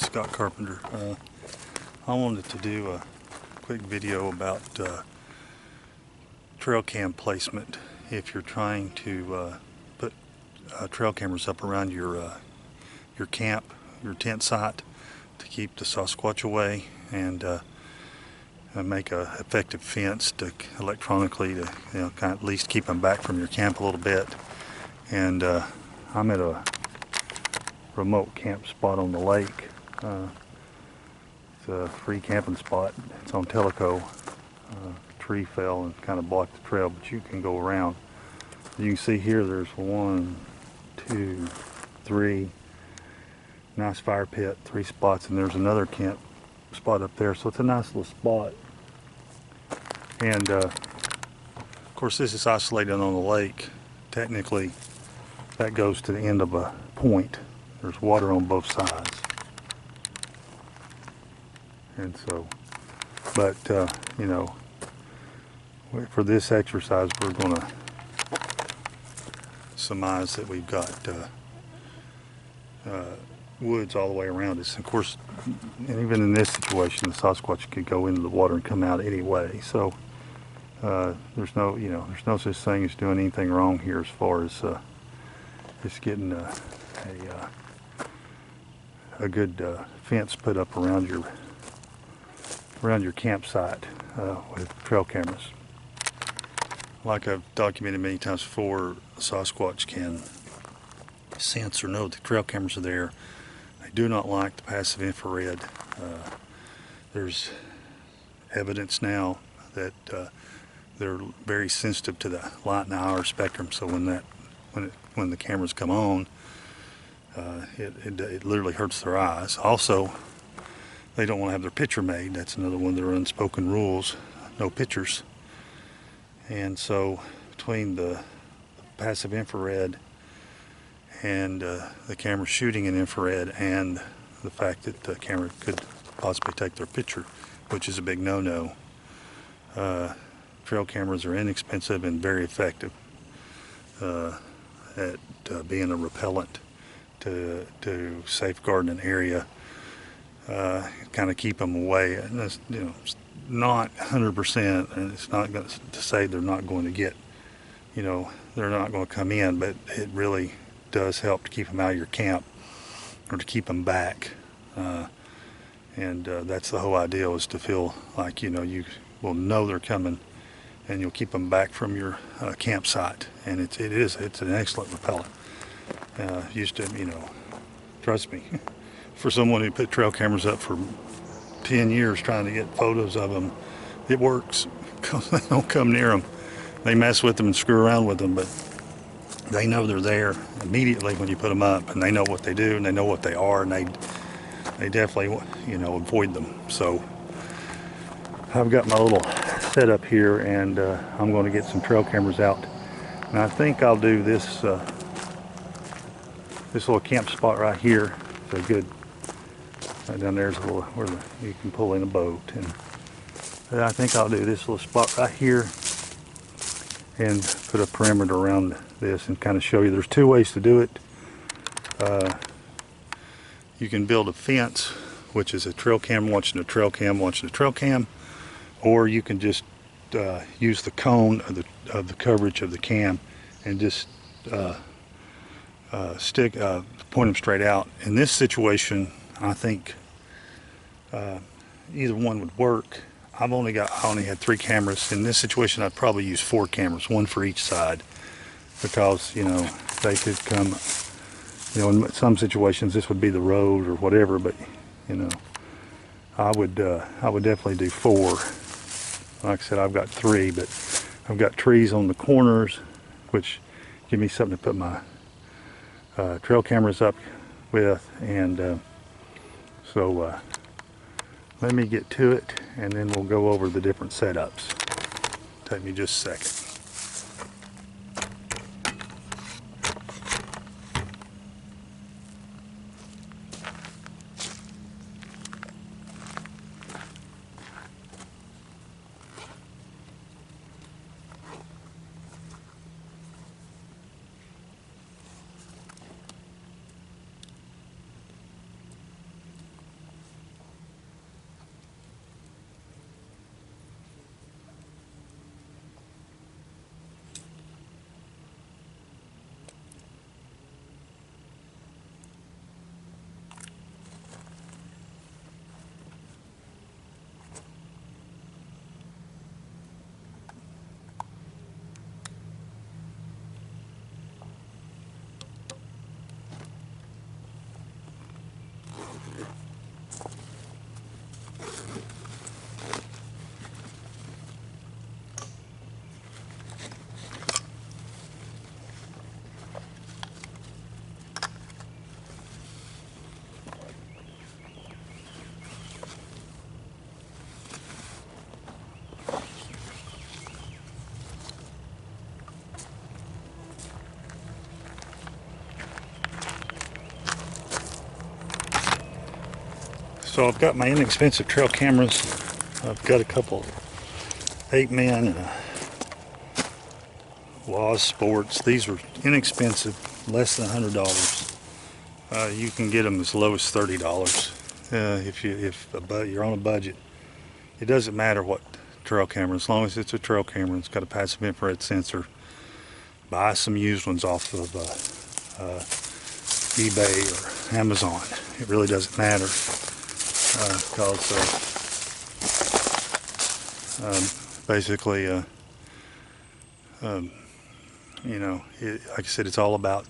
Scott Carpenter. I wanted to do a quick video about trail cam placement if you're trying to put trail cameras up around your camp, your tent site, to keep the Sasquatch away and make a effective fence to electronically to kind of at least keep them back from your camp a little bit. And I'm at a remote camp spot on the lake. It's a free camping spot. It's on Tellico. A tree fell and kind of blocked the trail, but you can go around. You can see here there's 1, 2, 3. Nice fire pit, 3 spots, and there's another camp spot up there. So it's a nice little spot. And of course this is isolated on the lake. Technically that goes to the end of a point. There's water on both sides. And so, but you know, for this exercise we're going to surmise that we've got woods all the way around us. Of course, and even in this situation the Sasquatch could go into the water and come out anyway. So there's no, there's no such thing as doing anything wrong here as far as just getting a good fence put up around your campsite with trail cameras. Like I've documented many times before, Sasquatch can sense or know that the trail cameras are there. They do not like the passive infrared. There's evidence now that they're very sensitive to the light and hour spectrum. So when the cameras come on, it literally hurts their eyes. Also, they don't want to have their picture made. That's another one of their unspoken rules: no pictures. And so between the passive infrared and the camera shooting in infrared, and the fact that the camera could possibly take their picture, which is a big no-no, trail cameras are inexpensive and very effective at being a repellent to safeguard an area, kind of keep them away. And that's, it's not 100%, and it's not going to say they're not going to get, they're not going to come in, but it really does help to keep them out of your camp, or to keep them back. And that's the whole idea, is to feel like you will know they're coming, and you'll keep them back from your campsite. And it's an excellent repellent. Used to, trust me, for someone who put trail cameras up for 10 years trying to get photos of them, it works, because they don't come near them. They mess with them and screw around with them, but they know they're there immediately when you put them up, and they know what they do, and they know what they are, and they definitely, avoid them. So I've got my little setup here, and I'm going to get some trail cameras out, and I think I'll do this little camp spot right here. It's a good, right down there's a little where you can pull in a boat, and I think I'll do this little spot right here and put a perimeter around this and kind of show you. There's 2 ways to do it. You can build a fence, which is a trail cam watching a trail cam watching a trail cam, or you can just use the cone of the coverage of the cam and just point them straight out. In this situation, I think either one would work. I only had 3 cameras. In this situation, I'd probably use 4 cameras, 1 for each side, because they could come. In some situations this would be the road or whatever, but I would definitely do 4. Like I said, I've got 3, but I've got trees on the corners, which give me something to put my trail cameras up with, and so let me get to it, and then we'll go over the different setups. Take me just a second. So I've got my inexpensive trail cameras. I've got a couple 8-man and a Waz Sports. These are inexpensive, less than $100. You can get them as low as $30 if you're on a budget. It doesn't matter what trail camera, as long as it's a trail camera. It's got a passive infrared sensor. Buy some used ones off of eBay or Amazon. It really doesn't matter because basically, you know, like I said, it's all about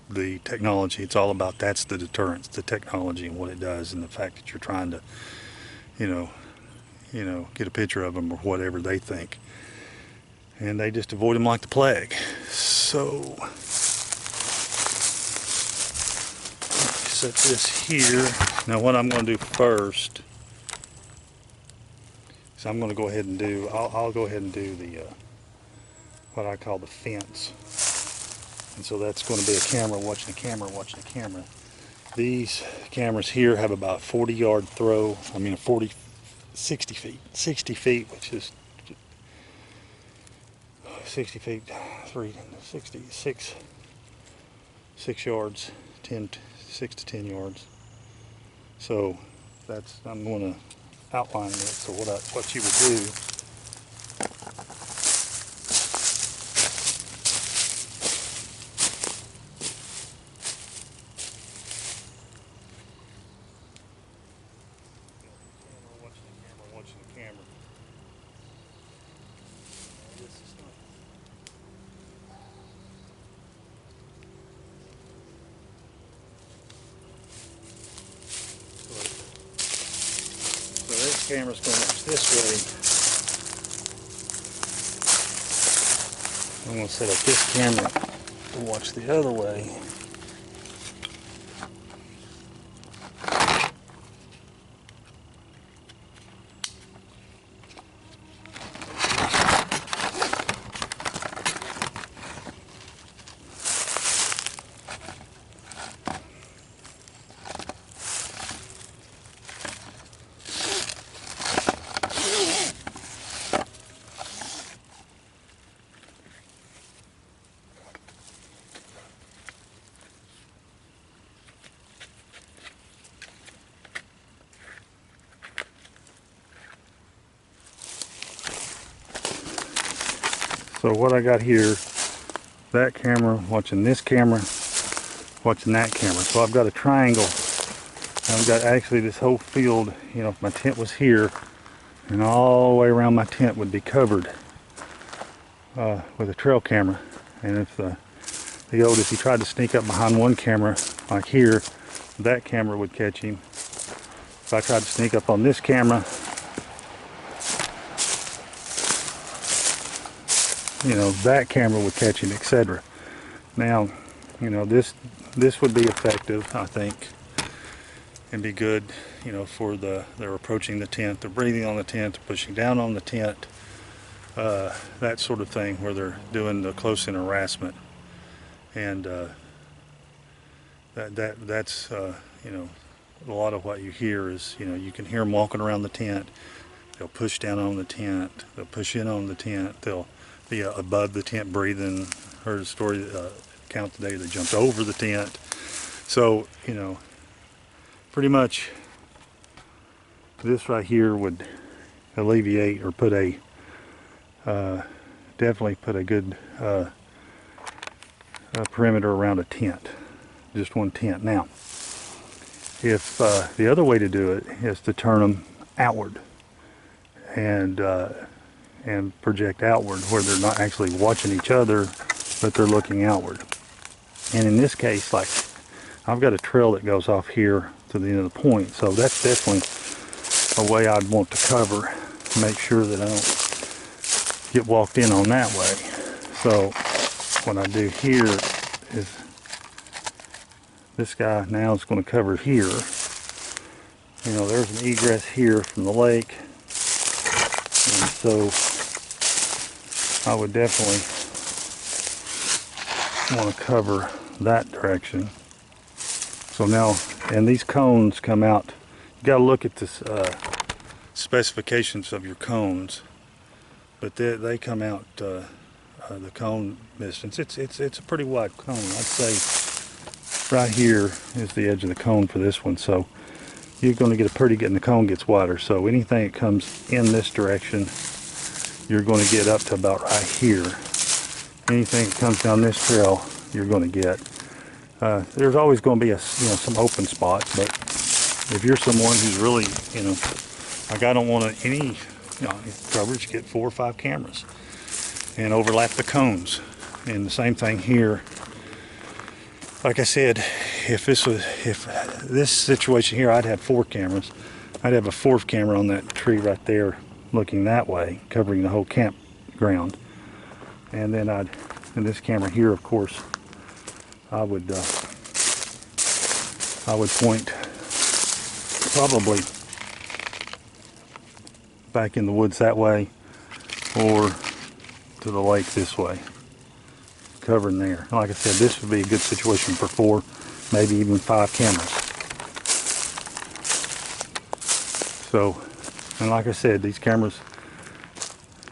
the technology. It's all about, that's the deterrence, the technology and what it does, and the fact that you're trying to, you know, get a picture of them or whatever they think, and they just avoid them like the plague. So set this here. Now what I'm going to do first is I'm going to go ahead and do, I'll go ahead and do the what I call the fence. And so that's going to be a camera watching a camera watching a camera. These cameras here have about 40-yard throw. I mean 60 feet, which is 60 feet, 6 yards, 6 to 10 yards. So that's, I'm going to outline it. So what you would do, watching the camera. This is not. So this camera's going to watch this way. I'm going to set up this camera to watch the other way. So what I got here, that camera watching this camera, watching that camera. So I've got a triangle. I've got actually this whole field, you know, if my tent was here, and all the way around my tent would be covered with a trail camera. And if if he tried to sneak up behind one camera, like here, that camera would catch him. If I tried to sneak up on this camera, you know, that camera would catch him, etc. Now, you know, this would be effective, I think, and be good, you know, for they're approaching the tent, they're breathing on the tent, they're pushing down on the tent, that sort of thing, where they're doing the close-in harassment. And that's you know, a lot of what you hear is, you know, you can hear them walking around the tent. They'll push down on the tent, they'll push in on the tent, they'll be above the tent breathing. Heard a story, count today, they jumped over the tent. So, you know, pretty much this right here would alleviate or put a definitely put a good perimeter around a tent, just one tent. Now, if the other way to do it is to turn them outward and project outward, where they're not actually watching each other, but they're looking outward. And in this case, like, I've got a trail that goes off here to the end of the point, so that's definitely a way I'd want to cover, make sure that I don't get walked in on that way. So what I do here is, this guy now is going to cover here. You know, there's an egress here from the lake, and so I would definitely want to cover that direction. So now, and these cones come out, You got to look at this specifications of your cones, but they come out the cone distance. It's a pretty wide cone. I'd say right here is the edge of the cone for this one. So you're going to get a pretty good, and the cone gets wider. So anything that comes in this direction, you're going to get up to about right here. Anything that comes down this trail, you're going to get. There's always going to be some open spots, but if you're someone who's really, like I don't want any coverage, get 4 or 5 cameras and overlap the cones. And the same thing here. Like I said, if this situation here, I'd have 4 cameras. I'd have a 4th camera on that tree right there, looking that way, covering the whole campground. And then and this camera here, of course, I would point probably back in the woods that way, or to the lake this way, covering there. Like I said, this would be a good situation for 4, maybe even 5 cameras. So, and like I said, these cameras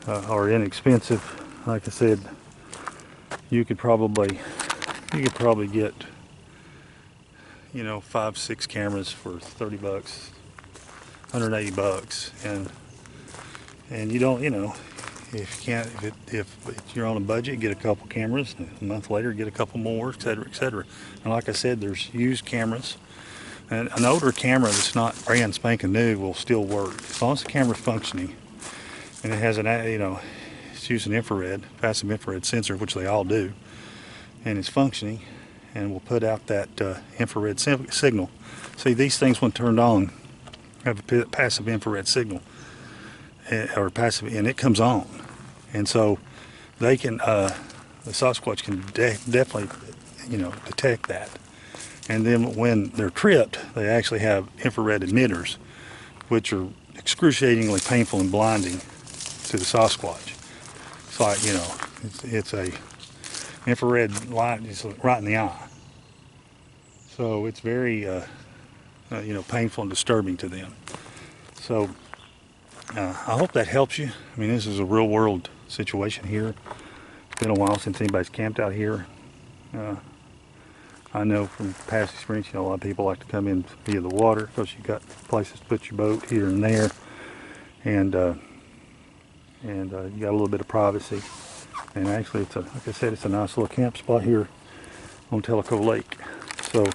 are inexpensive. Like I said, you could probably get 5, 6 cameras for $30, $180, and you don't, if you're on a budget, get a couple cameras, and a month later get a couple more, etc., etc. And like I said, there's used cameras, and an older camera that's not brand spanking new will still work as long as the camera's functioning, and it has it's using infrared, passive infrared sensor, which they all do, and it's functioning, and will put out that infrared signal. See, these things, when turned on, have a passive infrared signal, or passive, and it comes on, and so they can, the Sasquatch can definitely, detect that. And then when they're tripped, they actually have infrared emitters, which are excruciatingly painful and blinding to the Sasquatch. It's like, it's a infrared light is right in the eye. So it's very, painful and disturbing to them. So I hope that helps you. I mean, this is a real world situation here. It's been a while since anybody's camped out here. I know from past experience, a lot of people like to come in via the water because you've got places to put your boat here and there, and you got a little bit of privacy. And actually, like I said, it's a nice little camp spot here on Tellico Lake. So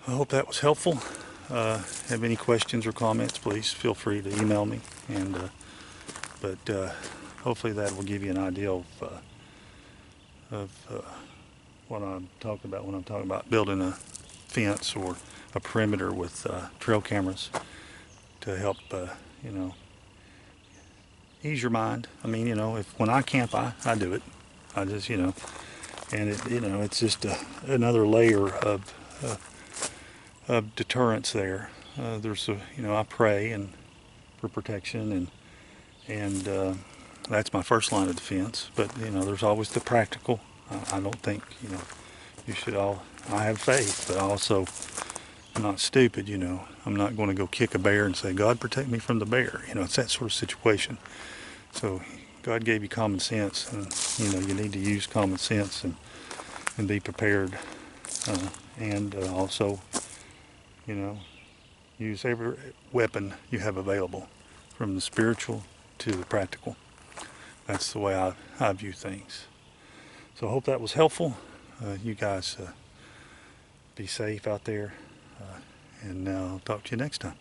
I hope that was helpful. Have any questions or comments, please feel free to email me. But hopefully that will give you an idea of what I'm talking about when I'm talking about building a fence or a perimeter with trail cameras to help, ease your mind. I mean, when I camp, I do it. I just, and it's just another layer of deterrence there. There's I pray for protection, and that's my first line of defense. But there's always the practical. I don't think you should all. I have faith, but also I'm not stupid. I'm not going to go kick a bear and say, God protect me from the bear. It's that sort of situation. So God gave you common sense, and you need to use common sense and be prepared, and also use every weapon you have available, from the spiritual to the practical. That's the way I view things. So I hope that was helpful. You guys be safe out there, and I'll talk to you next time.